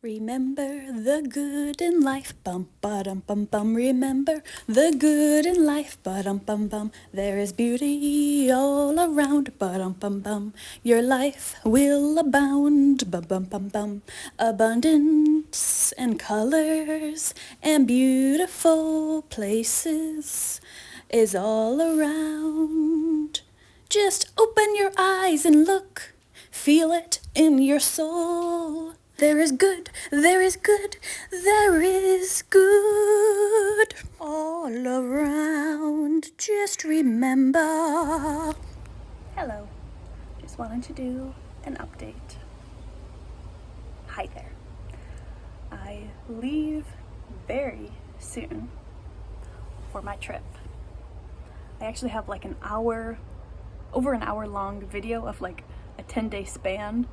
Remember the good in life, bum ba dum bum bum. Remember the good in life, ba dum bum bum. There is beauty all around, ba dum bum bum. Your life will abound, bum bum bum bum. Abundance and colors and beautiful places is all around. Just open your eyes and look, feel it in your soul. There is good, there is good, there is good all around. Just remember. Hello, just wanted to do an update. Hi there. I leave very soon for my trip. I actually have like over an hour long video of like a 10-day span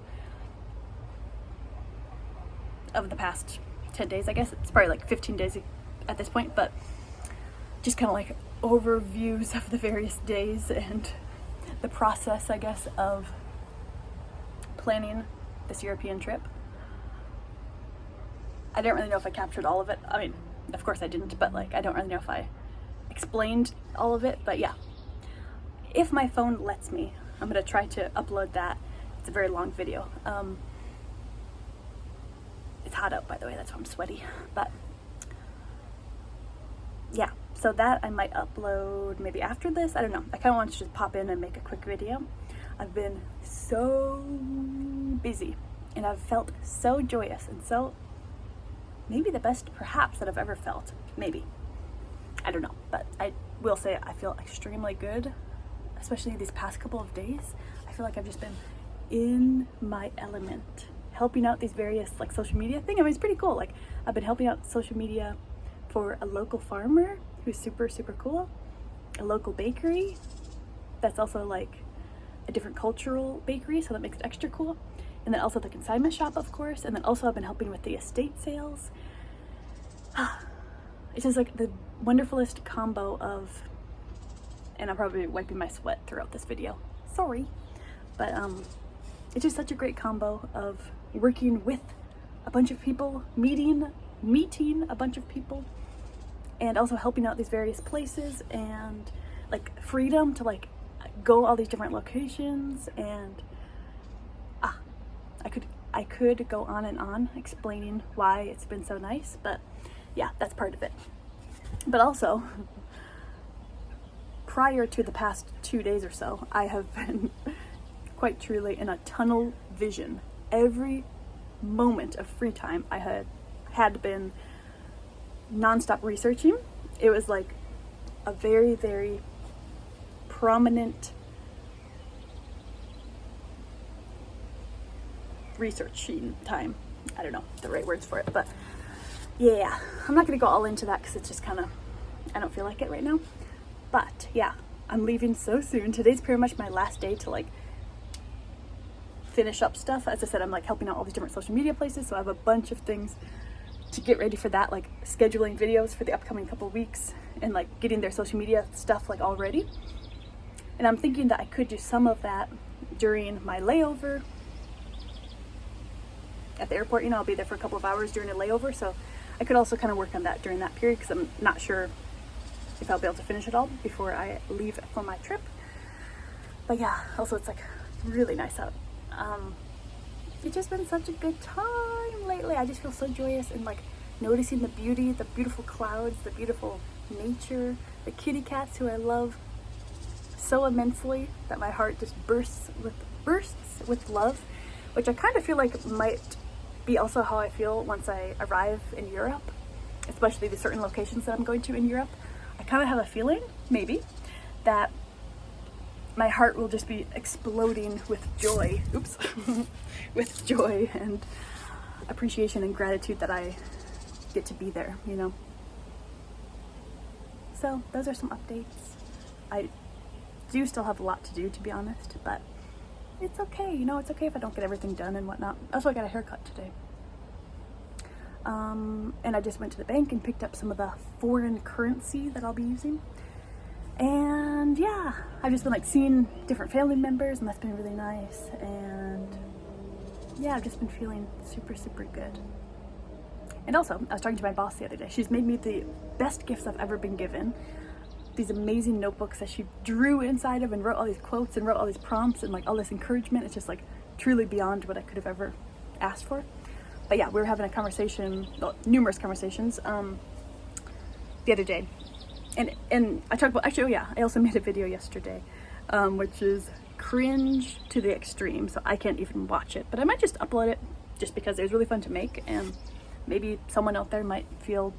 of the past 10 days, I guess. It's probably like 15 days at this point, but just kind of like overviews of the various days and the process, I guess, of planning this European trip. I don't really know if I captured all of it. I mean, of course I didn't, but like I don't really know if I explained all of it, but yeah. If my phone lets me, I'm gonna try to upload that. It's a very long video. It's hot out, by the way, that's why I'm sweaty. But yeah, so that I might upload maybe after this. I don't know. I kind of want to just pop in and make a quick video. I've been so busy and I've felt so joyous and so maybe the best perhaps that I've ever felt. Maybe. I don't know. But I will say I feel extremely good, especially these past couple of days. I feel like I've just been in my element, helping out these various like social media thing. I mean, it's pretty cool. Like I've been helping out social media for a local farmer who's super cool, a local bakery that's also like a different cultural bakery, so that makes it extra cool, and then also the consignment shop, of course, and then also I've been helping with the estate sales. It's just like the wonderfulest combo of, and I'm probably wiping my sweat throughout this video, sorry, but it's just such a great combo of working with a bunch of people, meeting a bunch of people, and also helping out these various places, and like freedom to like go all these different locations. And I could go on and on explaining why it's been so nice, but yeah, that's part of it. But also, prior to the past 2 days or so, I have been quite truly in a tunnel vision. Every moment of free time I had been nonstop researching. It was like a very prominent researching time. I don't know the right words for it, but yeah, I'm not gonna go all into that because it's just kind of, I don't feel like it right now. But yeah, I'm leaving so soon. Today's pretty much my last day to like finish up stuff. As I said, I'm like helping out all these different social media places, so I have a bunch of things to get ready for that, like scheduling videos for the upcoming couple weeks and like getting their social media stuff like all ready. And I'm thinking that I could do some of that during my layover at the airport. You know, I'll be there for a couple of hours during a layover, so I could also kind of work on that during that period, because I'm not sure if I'll be able to finish it all before I leave for my trip. But yeah, also it's like really nice out. It's just been such a good time lately. I just feel so joyous and like noticing the beauty, the beautiful clouds, the beautiful nature, the kitty cats who I love so immensely that my heart just bursts with love, which I kind of feel like might be also how I feel once I arrive in Europe, especially the certain locations that I'm going to in Europe. I kind of have a feeling, maybe, that my heart will just be exploding with joy, with joy and appreciation and gratitude that I get to be there, you know? So those are some updates. I do still have a lot to do, to be honest, but it's okay, you know, it's okay if I don't get everything done and whatnot. Also, I got a haircut today. And I just went to the bank and picked up some of the foreign currency that I'll be using. And yeah, I've just been like seeing different family members, and that's been really nice. And yeah, I've just been feeling super good. And also, I was talking to my boss the other day. She's made me the best gifts I've ever been given. These amazing notebooks that she drew inside of and wrote all these quotes and wrote all these prompts and like all this encouragement. It's just like truly beyond what I could have ever asked for. But yeah, we were having a conversation, well, numerous conversations, the other day. And I talked about, actually, oh yeah, I also made a video yesterday, which is cringe to the extreme. So I can't even watch it, but I might just upload it just because it was really fun to make, and maybe someone out there might feel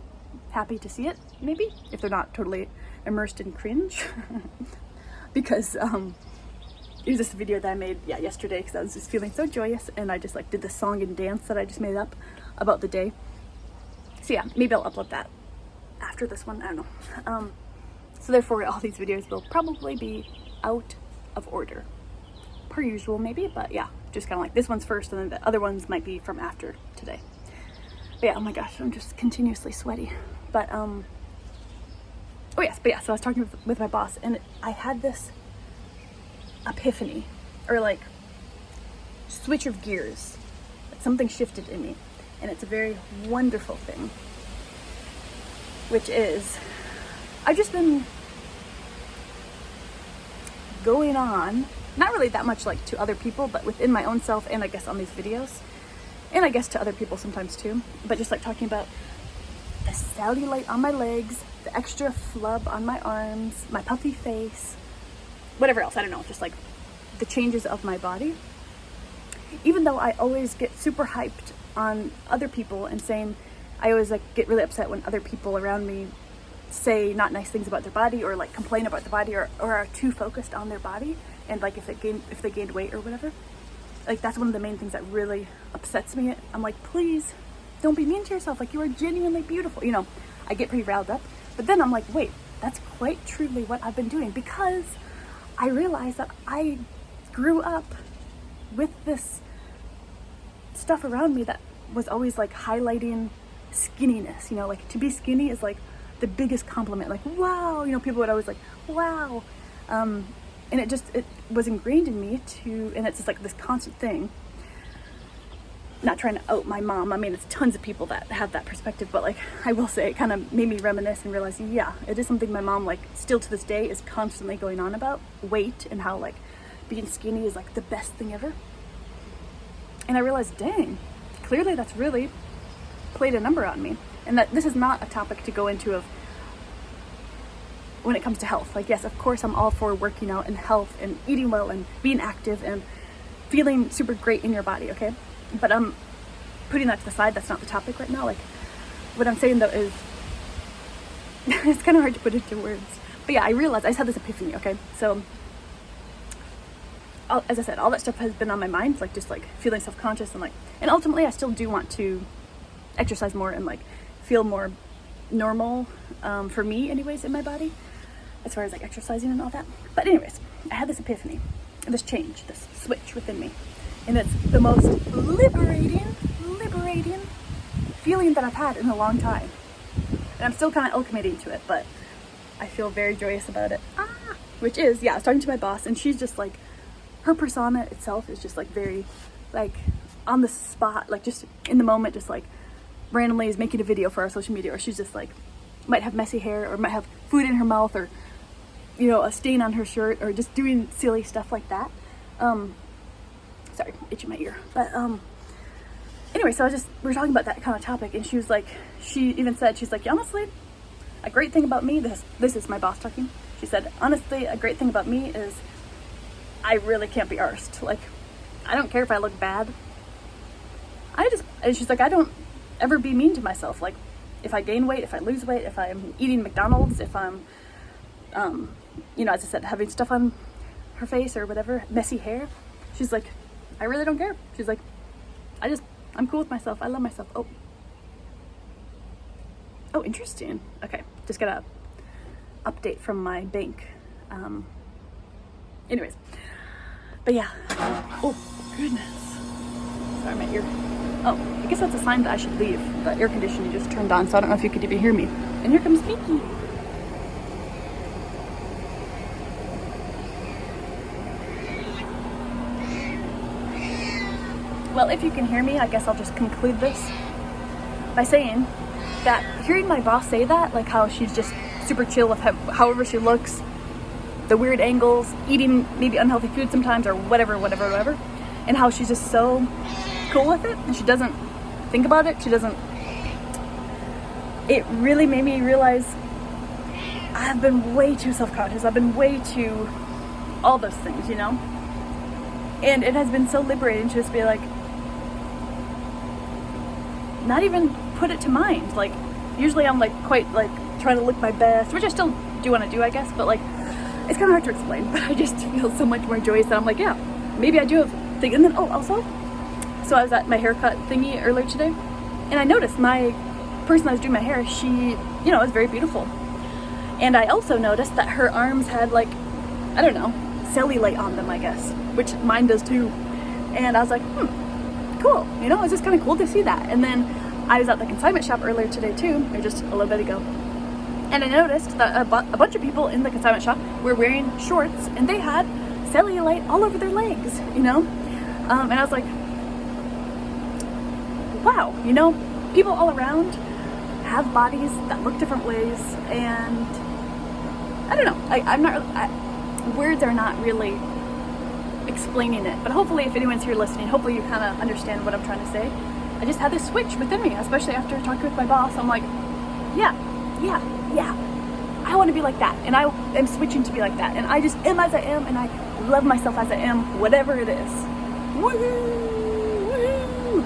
happy to see it, maybe, if they're not totally immersed in cringe. Because it was just a video that I made yesterday because I was just feeling so joyous, and I just like did the song and dance that I just made up about the day. So yeah, maybe I'll upload that after this one, I don't know. So therefore all these videos will probably be out of order per usual, maybe, but yeah, just kind of like this one's first and then the other ones might be from after today. But yeah, oh my gosh, I'm just continuously sweaty. But oh yes, but yeah, so I was talking with my boss, and I had this epiphany, or like switch of gears. Something shifted in me, and it's a very wonderful thing, which is I've just been going on, not really that much like to other people, but within my own self, and I guess on these videos, and I guess to other people sometimes too, but just like talking about the cellulite on my legs, the extra flub on my arms, my puffy face, whatever else, I don't know, just like the changes of my body. Even though I always get super hyped on other people and saying, I always like get really upset when other people around me say not nice things about their body, or like complain about their body, or are too focused on their body, and like if they gained weight or whatever. Like that's one of the main things that really upsets me. I'm like, please don't be mean to yourself, like you are genuinely beautiful, you know. I get pretty riled up, but then I'm like, wait, that's quite truly what I've been doing, because I realized that I grew up with this stuff around me that was always like highlighting skinniness, you know, like to be skinny is like the biggest compliment, like wow, you know, people would always like wow, and it was ingrained in me to, and it's just like this constant thing. Not trying to out my mom, I mean, it's tons of people that have that perspective, but like I will say it kind of made me reminisce and realize, yeah, it is something my mom like still to this day is constantly going on about weight, and how like being skinny is like the best thing ever. And I realized, dang, clearly that's really played a number on me, and that this is not a topic to go into of when it comes to health. Like, yes, of course I'm all for working out and health and eating well and being active and feeling super great in your body, okay? But I'm putting that to the side. That's not the topic right now. Like, what I'm saying though is it's kind of hard to put into words, but yeah, I realized I just had this epiphany, okay? So as I said, all that stuff has been on my mind, like just like feeling self-conscious, and like, and ultimately I still do want to exercise more and like feel more normal, for me anyways, in my body, as far as like exercising and all that. But anyways, I had this epiphany, this change, this switch within me, and it's the most liberating feeling that I've had in a long time. And I'm still kind of acclimating to it, but I feel very joyous about it. Which is, yeah, I was talking to my boss, and she's just like, her persona itself is just like very like on the spot, like just in the moment, just like randomly is making a video for our social media, or she's just like might have messy hair, or might have food in her mouth, or you know, a stain on her shirt, or just doing silly stuff like that. Sorry, itching my ear. But anyway, so we were talking about that kind of topic, and she was like, she even said, she's like, honestly, a great thing about me, this is my boss talking, she said, honestly, a great thing about me is I really can't be arsed. Like, I don't care if I look bad. And she's like, I don't ever be mean to myself. Like, if I gain weight, if I lose weight, if I'm eating McDonald's, if I'm, you know, as I said, having stuff on her face or whatever, messy hair, she's like, I really don't care. She's like, I'm cool with myself. I love myself. Oh, interesting. Okay, just got a update from my bank. Anyways, but yeah. Oh, goodness. Sorry, my ear. Oh, I guess that's a sign that I should leave. The air conditioning just turned on, so I don't know if you could even hear me. And here comes Pinky. Well, if you can hear me, I guess I'll just conclude this by saying that hearing my boss say that, like how she's just super chill with however she looks, the weird angles, eating maybe unhealthy food sometimes or whatever, and how she's just so cool with it and she doesn't think about it, it really made me realize I've been way too self-conscious, I've been way too all those things, you know? And it has been so liberating to just be like, not even put it to mind. Like, usually I'm like quite like trying to look my best, which I still do want to do, I guess, but like, it's kind of hard to explain, but I just feel so much more joyous that I'm like, yeah, maybe I do have things. And then, also, so I was at my haircut thingy earlier today, and I noticed my person that was doing my hair, she, is very beautiful. And I also noticed that her arms had like, I don't know, cellulite on them, I guess, which mine does too. And I was like, cool, it's just kind of cool to see that. And then I was at the consignment shop earlier today too, or just a little bit ago, and I noticed that a bunch of people in the consignment shop were wearing shorts and they had cellulite all over their legs, and I was like, wow, people all around have bodies that look different ways, and I don't know, words are not really explaining it, but hopefully if anyone's here listening, hopefully you kind of understand what I'm trying to say. I just had this switch within me, especially after talking with my boss. I'm like, yeah, I want to be like that, and I am switching to be like that, and I just am as I am, and I love myself as I am, whatever it is. Woohoo! Woohoo!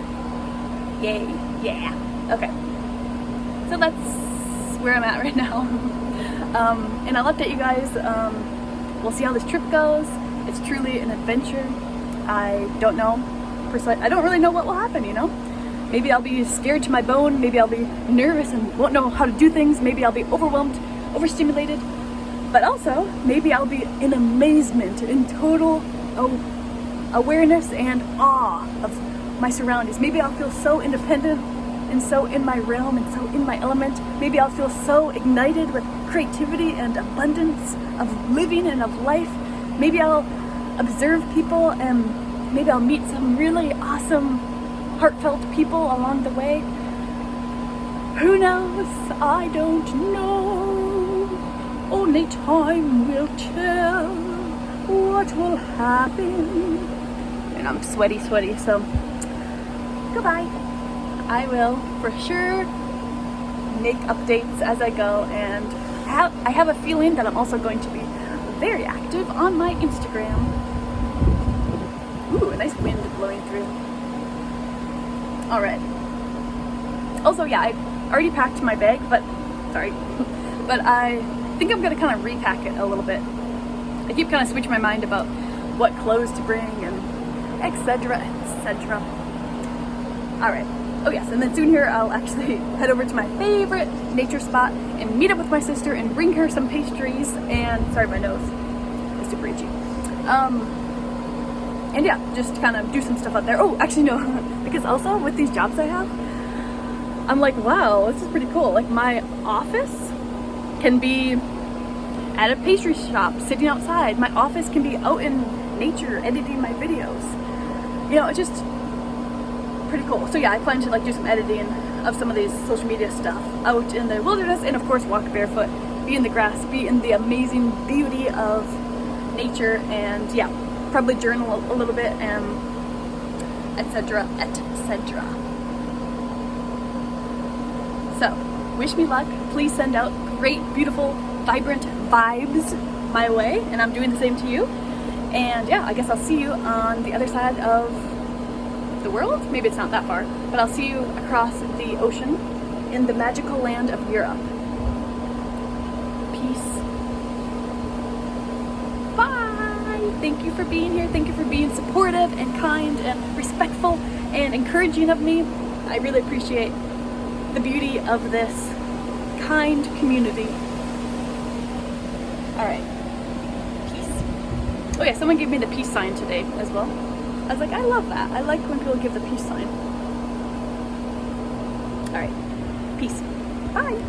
Yay! Yeah. Okay. So that's where I'm at right now. And I'll update you guys. We'll see how this trip goes. It's truly an adventure. I don't know. I don't really know what will happen, Maybe I'll be scared to my bone. Maybe I'll be nervous and won't know how to do things. Maybe I'll be overwhelmed, overstimulated. But also, maybe I'll be in amazement, in total awareness and awe of my surroundings. Maybe I'll feel so independent and so in my realm and so in my element. Maybe I'll feel so ignited with creativity and abundance of living and of life. Maybe I'll observe people and maybe I'll meet some really awesome, heartfelt people along the way. Who knows? I don't know. Only time will tell what will happen. And I'm sweaty, so goodbye. I will for sure make updates as I go, and I have a feeling that I'm also going to be very active on my Instagram. Ooh, a nice wind blowing through. All right. Also, yeah, I already packed my bag, but I think I'm gonna kind of repack it a little bit. I keep kind of switching my mind about what clothes to bring and etc. All right. Oh yes, and then soon here I'll actually head over to my favorite nature spot and meet up with my sister and bring her some pastries and, sorry, my nose is super itchy. And yeah, just kind of do some stuff out there. Oh, actually no, because also with these jobs I have, I'm like, wow, this is pretty cool. Like my office can be at a pastry shop, sitting outside. My office can be out in nature, editing my videos. It's just pretty cool. So yeah, I plan to like do some editing of some of these social media stuff out in the wilderness, and of course walk barefoot, be in the grass, be in the amazing beauty of nature, and yeah, probably journal a little bit, and etc. So wish me luck. Please send out great, beautiful, vibrant vibes my way, and I'm doing the same to you. And yeah, I guess I'll see you on the other side of the world. Maybe it's not that far, but I'll see you across the ocean in the magical land of Europe. Peace. Bye. Thank you for being here. Thank you for being supportive and kind and respectful and encouraging of me. I really appreciate the beauty of this kind community. All right. Peace. Oh yeah, someone gave me the peace sign today as well. I was like, I love that. I like when people give the peace sign. All right. Peace. Bye.